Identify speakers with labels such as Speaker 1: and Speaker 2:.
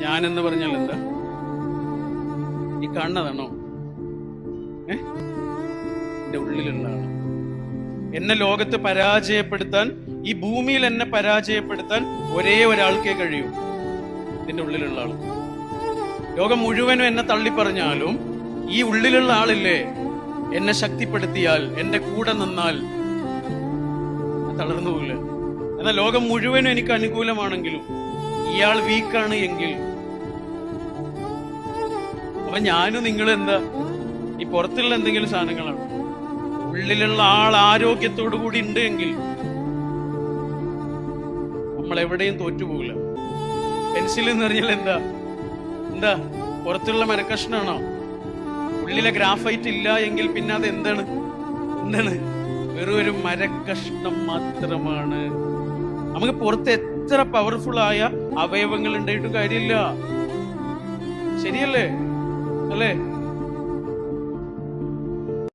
Speaker 1: ഞാനെന്ന് പറഞ്ഞാൽ എന്താ? ഈ കാണുന്നതാണോ? എന്റെ ഉള്ളിലുള്ള ആള്. എന്നെ ലോകത്ത് പരാജയപ്പെടുത്താൻ, ഈ ഭൂമിയിൽ എന്നെ പരാജയപ്പെടുത്താൻ ഒരേ ഒരാൾക്കേ കഴിയൂ, എന്റെ ഉള്ളിലുള്ള ആള്. ലോകം മുഴുവനും എന്നെ തള്ളിപ്പറഞ്ഞാലും ഈ ഉള്ളിലുള്ള ആളില്ലേ, എന്നെ ശക്തിപ്പെടുത്തിയാൽ, എന്റെ കൂടെ നിന്നാൽ തളർന്നു പോകില്ല. എന്നാൽ ലോകം മുഴുവനും എനിക്ക് അനുകൂലമാണെങ്കിലും ഇയാൾ വീക്കാണ് എങ്കിൽ, അപ്പൊ ഞാനും നിങ്ങളും എന്താ? ഈ പുറത്തുള്ള എന്തെങ്കിലും സാധനങ്ങളാണ്. ഉള്ളിലുള്ള ആൾ ആരോഗ്യത്തോടു കൂടി ഉണ്ട് എങ്കിൽ നമ്മൾ എവിടെയും തോറ്റുപോകില്ല. പെൻസിൽ എന്ന് പറഞ്ഞാൽ എന്താ? എന്താ പുറത്തുള്ള മരക്കഷ്ണാണോ? ഉള്ളിലെ ഗ്രാഫൈറ്റ് ഇല്ല എങ്കിൽ പിന്നെ അത് എന്താണ്? വെറും ഒരു മരക്കഷ്ണം മാത്രമാണ്. നമുക്ക് പുറത്ത് എത്ര പവർഫുൾ ആയ അവയവങ്ങൾ ഉണ്ടായിട്ട് കാര്യമില്ല. ശരിയല്ലേ? അല്ലേ?